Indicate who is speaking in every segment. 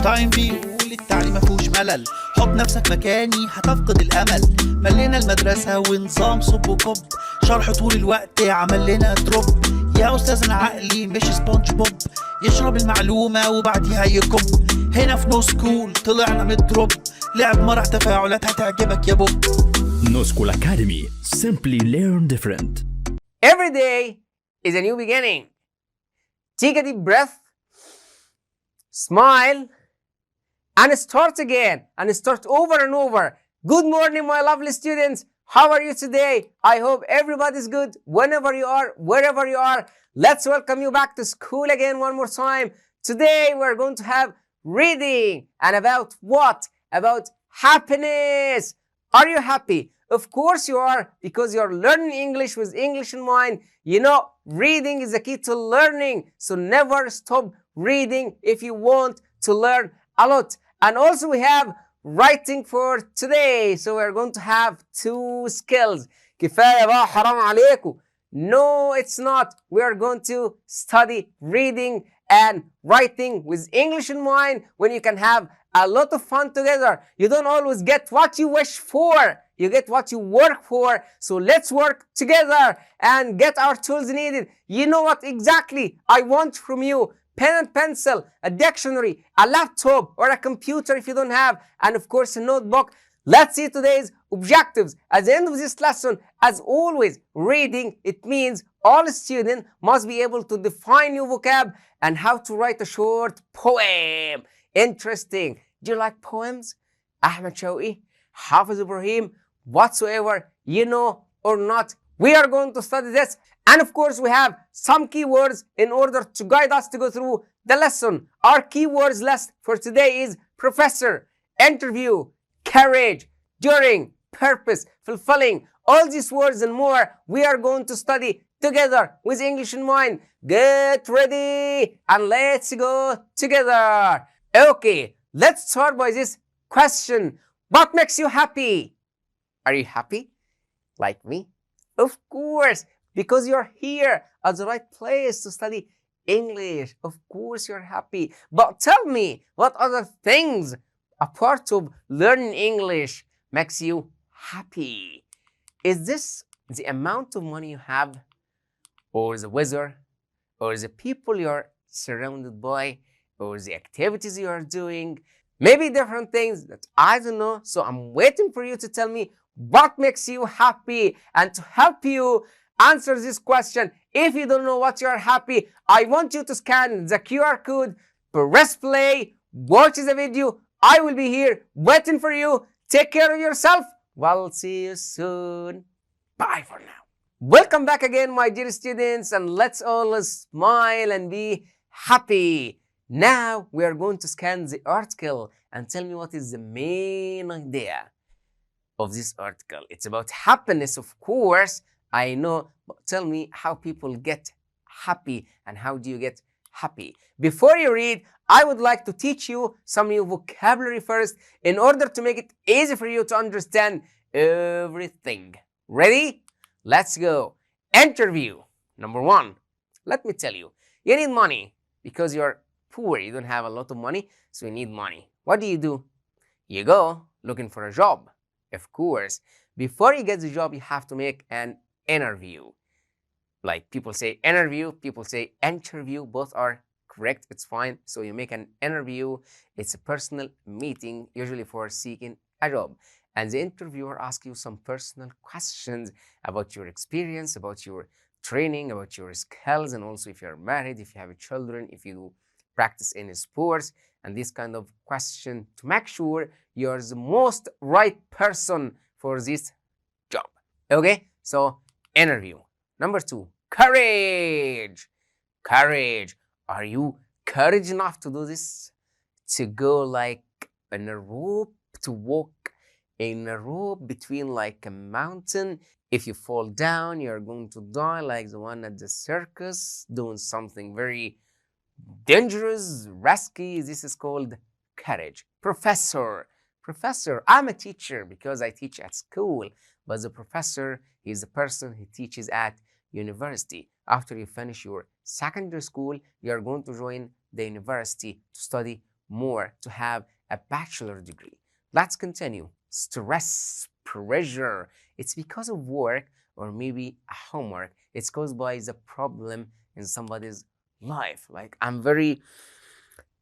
Speaker 1: اينشتاين بيقول التعليم مفهوش ملل، حط نفسك مكاني هتفقد الامل. ملينا المدرسه ونظام صب وكب، شرح طول الوقت عمل لنا دروب. يا استاذنا عقلي مش سبونج بوب، يشرب المعلومه وبعديها يكب. هنا في نوسكول طلعنا من الدروب، لعب مرح تفاعلات هتعجبك يا بوب.
Speaker 2: نوسكول أكاديمي. Simply learn different.
Speaker 3: Every day is a new beginning. Take a deep breath, smile, and start again, and start over and over. Good morning, my lovely students. How are you today? I hope everybody's good whenever you are, wherever you are. Let's welcome you back to school again one more time. Today we're going to have reading, and about what? About happiness. Are you happy? Of course you are, because you're learning English with English in mind. You know, reading is the key to learning, so never stop reading if you want to learn a lot. And also we have writing for today, so we're going to have 2 skills. كفاية بقى حرام عليكم. No, it's not. We are going to study reading and writing with English in mind, when you can have a lot of fun together. You don't always get what you wish for, you get what you work for. So let's work together and get our tools needed. You know what exactly I want from you: pen and pencil, a dictionary, a laptop, or a computer if you don't have, and of course a notebook. Let's see today's objectives. At the end of this lesson, as always, reading, it means all students must be able to define new vocab and how to write a short poem. Interesting. Do you like poems? Ahmed Shawqi, Hafiz Ibrahim, whatsoever, you know or not, we are going to study this. And of course, we have some keywords in order to guide us to go through the lesson. Our keywords list for today is professor, interview, courage, during, purpose, fulfilling. All these words and more we are going to study together with English in mind. Get ready and let's go together. Okay, let's start by this question. What makes you happy? Are you happy? Like me? Of course, because you're here at the right place to study English. Of course you're happy. But tell me, what other things, a part of learning English, makes you happy? Is this the amount of money you have, or the weather, or the people you're surrounded by, or the activities you are doing? Maybe different things that I don't know. So I'm waiting for you to tell me what makes you happy. And to help you answer this question, if you don't know what you're happy, I want you to scan the QR code, press play, watch the video. I will be here waiting for you. Take care of yourself. We'll see you soon. Bye for now. Welcome back again, my dear students, and let's all smile and be happy. Now we are going to scan the article and tell me what is the main idea of this article. It's about happiness, of course, I know, but tell me how people get happy and how do you get happy. Before you read, I would like to teach you some new vocabulary first in order to make it easy for you to understand everything. Ready? Let's go. Interview. Number 1. Let me tell you, you need money because you're poor. You don't have a lot of money, so you need money. What do? You go looking for a job. Of course, before you get the job, you have to make an interview. Like people say interview, people say interview. Both are correct. It's fine. So you make an interview. It's a personal meeting, usually for seeking a job. And the interviewer asks you some personal questions about your experience, about your training, about your skills, and also if you're married, if you have children, if you practice any sports, and this kind of question to make sure you're the most right person for this job. Okay, so interview. Number 2, courage. Courage. Are you courage enough to do this? To go like in a rope, to walk in a rope between like a mountain. If you fall down, you're going to die like the one at the circus, doing something very dangerous, risky. This is called courage. Professor. Professor, I'm a teacher because I teach at school, but the professor is the person who teaches at university. After you finish your secondary school, you are going to join the university to study more to have a bachelor degree. Let's continue. Stress, pressure. It's because of work or maybe a homework. It's caused by the problem in somebody's life. Like, I'm very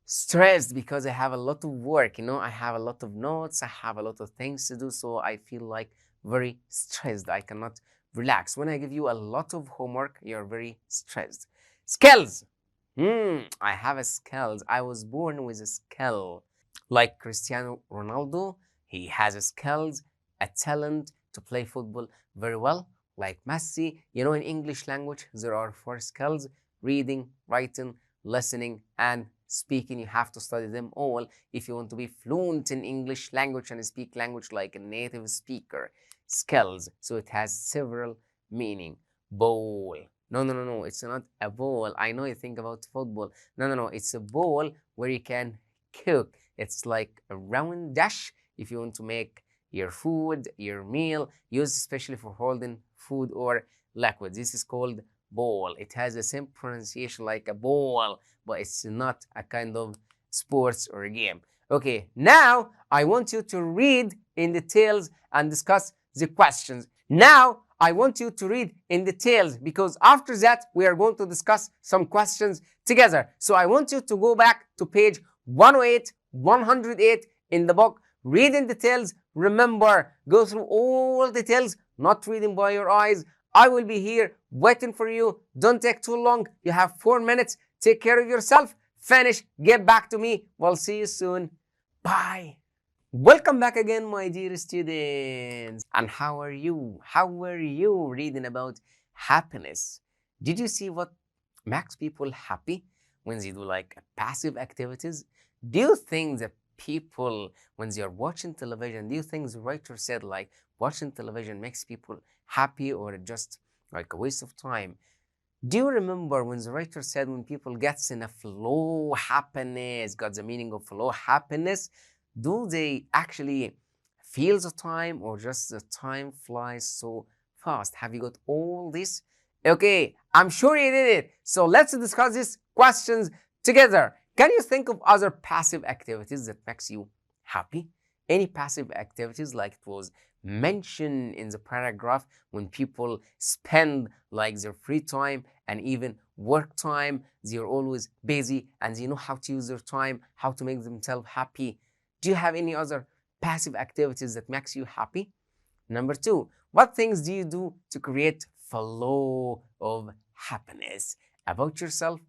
Speaker 3: stressed because I have a lot of work, I have a lot of notes, I have a lot of things to do, so I feel like very stressed. I cannot relax. When I give you a lot of homework, you're very stressed. Skills. I have a skills. I was born with a skill. Like Cristiano Ronaldo, he has a skills, a talent to play football very well. Like Messi, in English language, there are 4 skills: reading, writing, listening, and speaking. You have to study them all if you want to be fluent in English language and speak language like a native speaker. Skills. So it has several meaning. Bowl. No, it's not a bowl. I know you think about football. No, it's a bowl where you can cook. It's like a round dish if you want to make your food, your meal, used especially for holding food or liquid. This is called bowl. It has the same pronunciation like a ball, but it's not a kind of sports or a game. Okay, now I want you to read in details and discuss the questions. Now I want you to read in details because after that we are going to discuss some questions together. So I want you to go back to page 108, 108 in the book. Read in details. Remember, go through all details, not reading by your eyes. I will be here waiting for you. Don't take too long. You have 4 minutes. Take care of yourself. Finish. Get back to me. We'll see you soon. Bye. Welcome back again, my dear students. And how are you? How were you reading about happiness? Did you see what makes people happy when they do like passive activities? Do you think that people, when they are watching television, do you think the writer said like watching television makes people happy or just like a waste of time? Do you remember when the writer said when people gets in a flow happiness, got the meaning of flow happiness, do they actually feel the time or just the time flies so fast? Have you got all this? Okay, I'm sure you did it. So let's discuss these questions together. Can you think of other passive activities that makes you happy? Any passive activities like it was mentioned in the paragraph when people spend like their free time and even work time, they're always busy and they know how to use their time, how to make themselves happy. Do you have any other passive activities that makes you happy? Number 2, what things do you do to create flow of happiness? About yourself?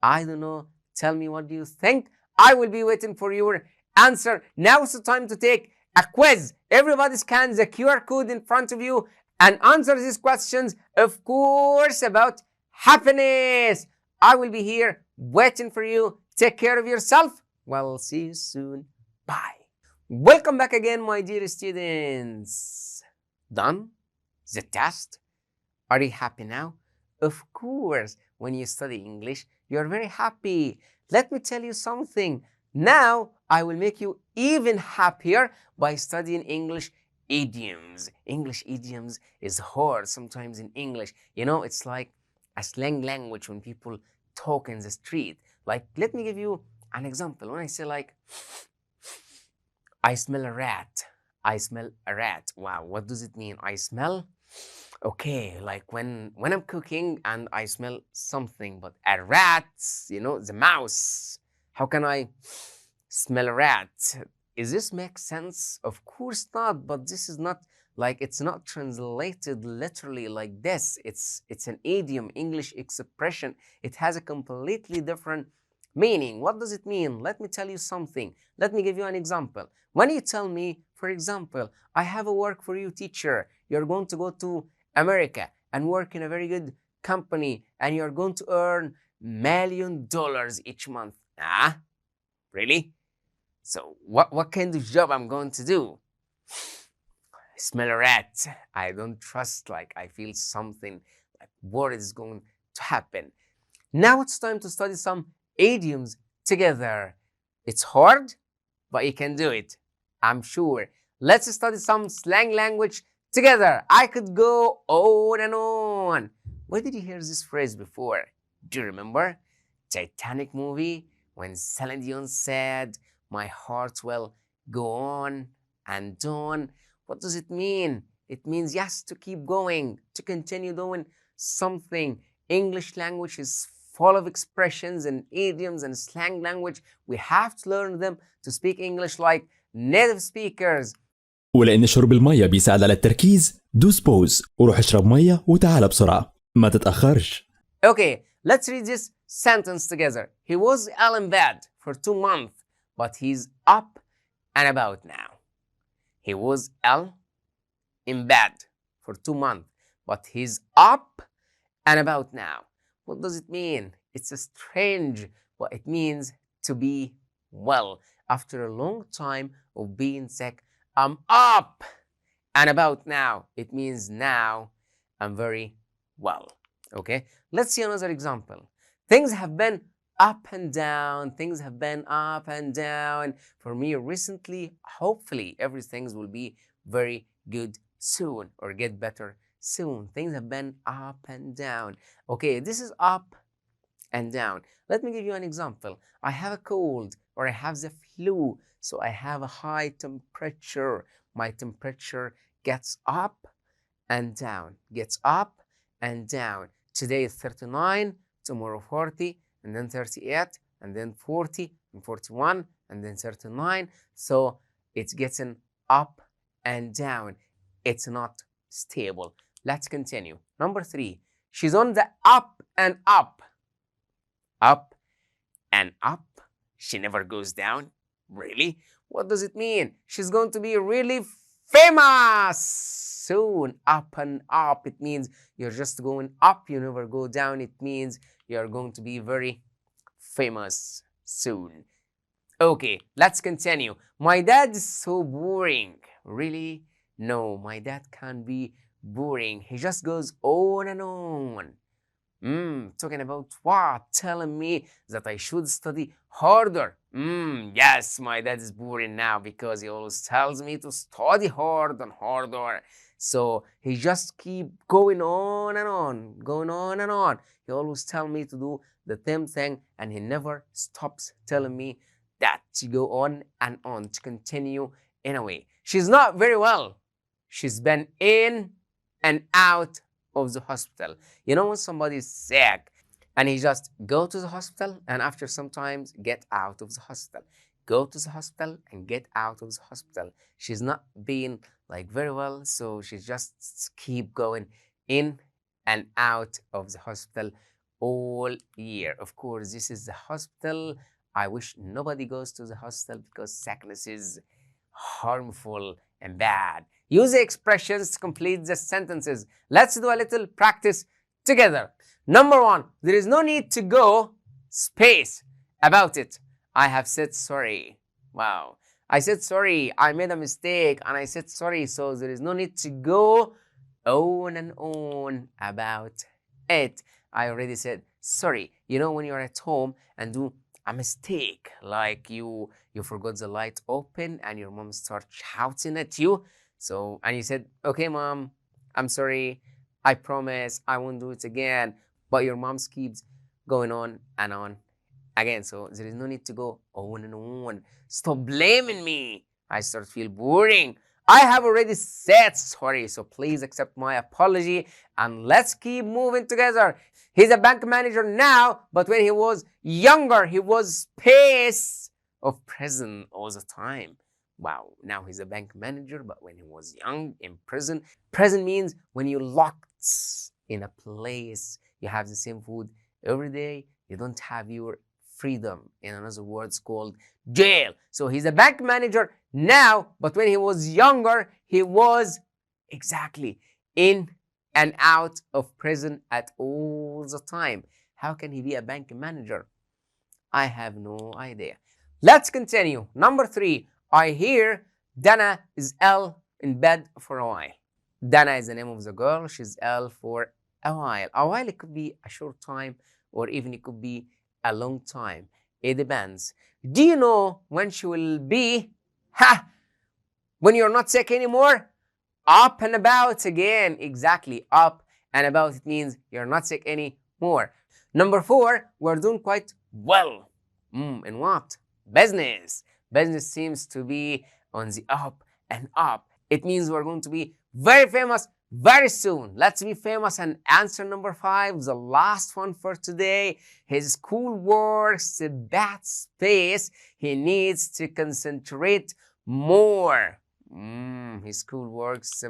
Speaker 3: I don't know. Tell me, what do you think? I will be waiting for your answer. Now it's the time to take a quiz. Everybody scan the QR code in front of you and answer these questions, of course, about happiness. I will be here waiting for you. Take care of yourself. Well, see you soon. Bye. Welcome back again, my dear students. Done the test? Are you happy now? Of course, when you study English, you're very happy. Let me tell you something. Now, I will make you even happier by studying English idioms. English idioms is hard sometimes in English. It's like a slang language when people talk in the street. Like, let me give you an example. When I say like, I smell a rat. I smell a rat. Wow, what does it mean? I smell? Okay, like when I'm cooking and I smell something, but a rat, the mouse. How can I smell a rat? Is this make sense? Of course not, but this is not like, it's not translated literally like this. It's an idiom, English expression. It has a completely different meaning. What does it mean? Let me tell you something. Let me give you an example. When you tell me, for example, I have a work for you, teacher. You're going to go to America and work in a very good company and you're going to earn $1 million each month. Ah, really? So what kind of job I'm going to do? I smell a rat. I don't trust, like I feel something like what is going to happen. Now it's time to study some idioms together. It's hard, but you can do it, I'm sure. Let's study some slang language together. I could go on and on. Where did you hear this phrase before? Do you remember? Titanic movie, When Celine Dion said, my heart will go on and on, what does it mean? It means yes, to keep going, to continue doing something. English language is full of expressions and idioms and slang language. We have to learn them to speak English like native speakers.
Speaker 2: ولأن شرب المية بيساعد على التركيز، دوس بوز وروح اشرب مية وتعال بسرعة، ما تتأخرش.
Speaker 3: Okay, let's read this sentence together. He was ill in bed for 2 months, but he's up and about now. He was ill in bed for 2 months, but he's up and about now. What does it mean? It's a strange, but it means to be well. After a long time of being sick, I'm up and about now. It means now I'm very well. Okay, let's see another example. Things have been up and down. Things have been up and down for me recently. Hopefully, everything will be very good soon or get better soon. Things have been up and down. Okay, this is up and down. Let me give you an example. I have a cold or I have the flu, so I have a high temperature. My temperature gets up and down, gets up and down. Today is 39, tomorrow 40, and then 38, and then 40, and 41, and then 39. So it's getting up and down. It's not stable. Let's continue. Number 3, she's on the up and up. Up and up. She never goes down. Really? What does it mean? She's going to be really famous soon. Up and up. It means you're just going up. You never go down. It means you're going to be very famous soon. Okay, let's continue. My dad is so boring. Really? No, my dad can't be boring. He just goes on and on. Talking about what? Telling me that I should study harder. Yes, my dad is boring now because he always tells me to study hard and harder. So he just keep going on and on, going on and on. He always tell me to do the same thing, and he never stops telling me that to go on and on, to continue in a way. She's not very well. She's been in and out of the hospital. You know when somebody is sick and he just go to the hospital and after sometimes get out of the hospital, go to the hospital and get out of the hospital. She's not being like very well, so she just keep going in and out of the hospital all year. Of course, this is the hospital. I wish nobody goes to the hospital because sickness is harmful and bad. Use the expressions to complete the sentences. Let's do a little practice together. Number 1, there is no need to go space about it. I have said sorry. Wow. I said sorry. I made a mistake and I said sorry. So there is no need to go on and on about it. I already said sorry. You know when you're at home and do a mistake, like you forgot the light open and your mom starts shouting at you. So, and you said, okay, mom, I'm sorry. I promise I won't do it again. But your mom keeps going on and on again. So there is no need to go on and on. Stop blaming me. I start to feel boring. I have already said sorry. So please accept my apology and let's keep moving together. He's a bank manager now, but when he was younger, he was space of prison all the time. Wow, now he's a bank manager, but when he was young, in prison. Prison means when you're locked in a place, you have the same food every day, you don't have your freedom. In other words, called jail. So he's a bank manager now, but when he was younger, he was exactly in and out of prison at all the time. How can he be a bank manager? I have no idea. Let's continue. Number 3. I hear Dana is ill in bed for a while. Dana is the name of the girl. She's ill for a while. A while, it could be a short time or even it could be a long time. It depends. Do you know when she will be? When you're not sick anymore? Up and about again. Exactly. Up and about. It means you're not sick anymore. Number 4, we're doing quite well. In what? Business. Business seems to be on the up and up. It means we're going to be very famous very soon. Let's be famous. And answer number 5, the last one for today. His school works a bad space. He needs to concentrate more. His school works,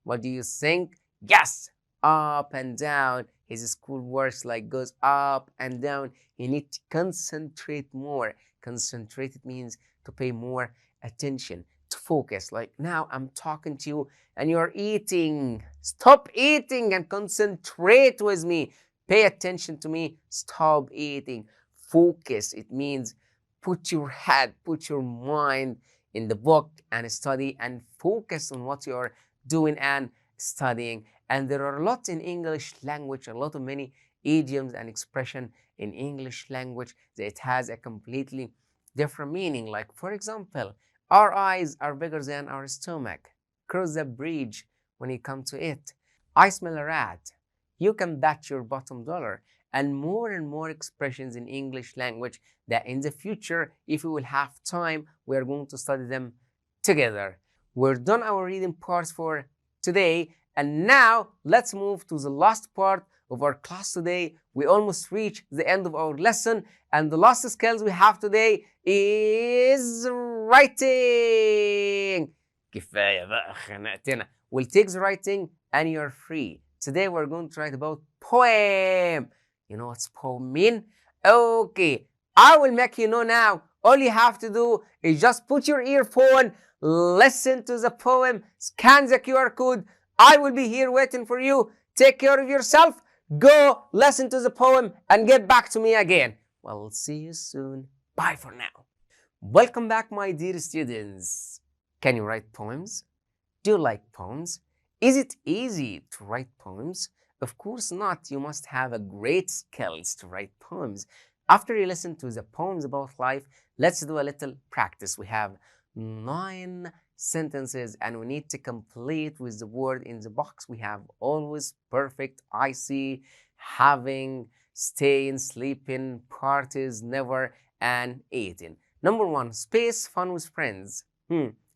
Speaker 3: what do you think? Yes, up and down. His school works like goes up and down. He needs to concentrate more. Concentrate, it means to pay more attention, to focus. Like now I'm talking to you and you're eating. Stop eating and concentrate with me. Pay attention to me. Stop eating. Focus. It means put your head, put your mind in the book and study and focus on what you're doing and studying. And there are a lot in English language, a lot of many idioms and expression in English language that it has a completely different meaning. Like, for example, our eyes are bigger than our stomach. Cross the bridge when you come to it. I smell a rat. You can bet your bottom dollar. And more expressions in English language that in the future, if we will have time, we are going to study them together. We're done our reading parts for today. And now let's move to the last part of our class today. We almost reached the end of our lesson. And the last skills we have today is writing. كفاية بقى خنقتنا. We'll take the writing and you're free. Today we're going to write about poem. You know what's poem mean? Okay, I will make you know now. All you have to do is just put your earphone, listen to the poem, scan the QR code. I will be here waiting for you. Take care of yourself. Go listen to the poem and get back to me again. Well, see you soon. Bye for now. Welcome back, my dear students. Can you write poems? Do you like poems? Is it easy to write poems? Of course not. You must have a great skills to write poems. After you listen to the poems about life, let's do a little practice. We have 9 sentences and we need to complete with the word in the box. We have always, perfect, I see, having, staying, sleeping, parties, never, and eating. Number 1, space, fun with friends.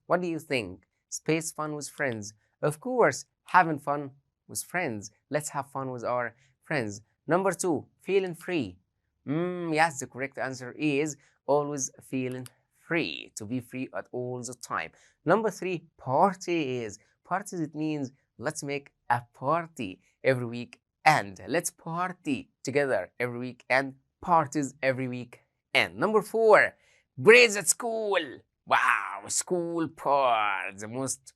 Speaker 3: What do you think? Space, fun with friends. Of course, having fun with friends. Let's have fun with our friends. Number 2, feeling free. Yes, the correct answer is always feeling free, to be free at all the time. Number 3, parties. Parties, it means let's make a party every week and let's party together every week and parties every week. And number 4, grades at school. Wow, school part, the most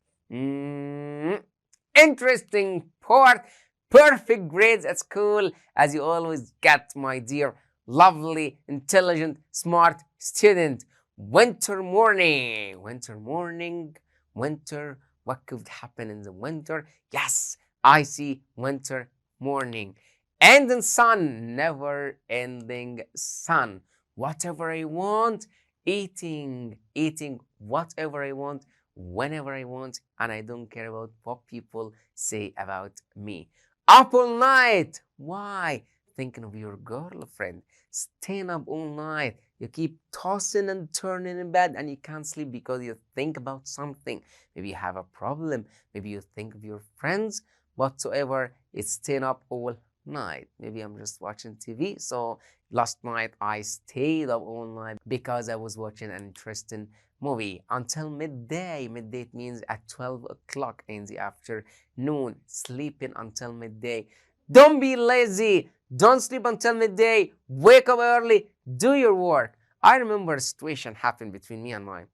Speaker 3: interesting part. Perfect grades at school, as you always get, my dear, lovely, intelligent, smart student. Winter morning. Winter morning. Winter. What could happen in the winter? Yes, I see winter morning. Ending sun. Never ending sun. Whatever I want. Eating. Eating whatever I want, whenever I want, and I don't care about what people say about me. Up all night. Why? Thinking of your girlfriend. Staying up all night. You keep tossing and turning in bed and you can't sleep because you think about something. Maybe you have a problem. Maybe you think of your friends. Whatsoever, it's staying up all night. Maybe I'm just watching TV. So last night I stayed up all night because I was watching an interesting movie until midday. Midday, it means at 12 o'clock in the afternoon. Sleeping until midday. Don't be lazy. Don't sleep until midday. Wake up early. Do your work. I remember a situation happened between me and my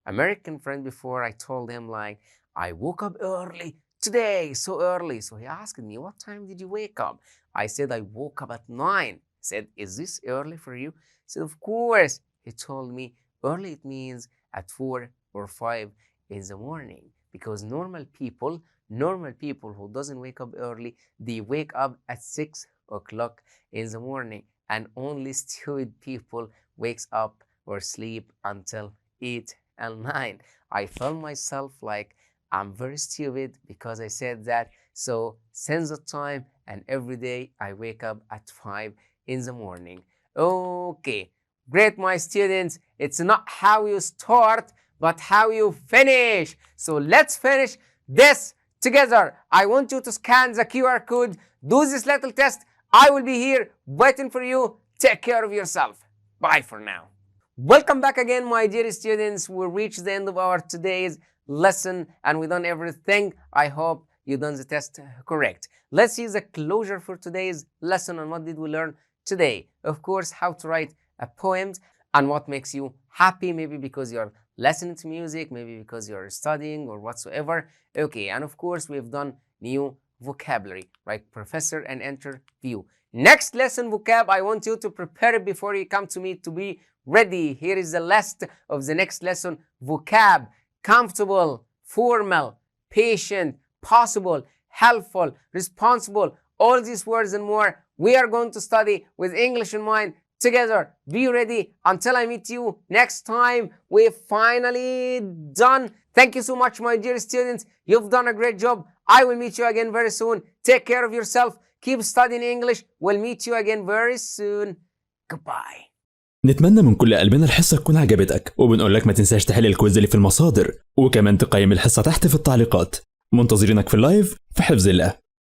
Speaker 3: American friend before. I told him, like, I woke up early today, so early. So he asked me, what time did you wake up? I said, I woke up at 9. He said, is this early for you? I said, of course. He told me, early, it means at 4 or 5 in the morning. Because normal people who doesn't wake up early, they wake up at 6 o'clock in the morning. And only stupid people wakes up or sleep until 8 and 9. I felt myself like I'm very stupid because I said that. So since the time and every day I wake up at 5 in the morning. Okay, Great, my students. It's not how you start, but how you finish. So let's finish this together. I want you to scan the QR code, do this little test. I will be here waiting for you. Take care of yourself. Bye for now. Welcome back again, my dear students. We reached the end of our today's lesson and we done everything. I hope you done the test correct. Let's see the closure for today's lesson. And what did we learn today? Of course, how to write a poem and what makes you happy, maybe because you're listening to music, maybe because you're studying or whatsoever. Okay, and of course, we've done new vocabulary, right? Professor and interview. Next lesson vocab, I want you to prepare it before you come to me to be ready. Here is the list of the next lesson. Vocab: comfortable, formal, patient, possible, helpful, responsible, all these words and more. We are going to study with English in mind together. Be ready until I meet you next time. We're finally done. Thank you so much, my dear students. You've done a great job. I will meet you again very soon. Take care of yourself. Keep studying English. We'll meet you again very soon. Goodbye.
Speaker 2: نتمنى من كل قلبنا الحصة تكون عجبتك، وبنقول لك ما تنساش تحل الكويز اللي في المصادر، وكمان تقيم الحصة تحت في التعليقات. منتظرينك في اللايف في حفظ الله.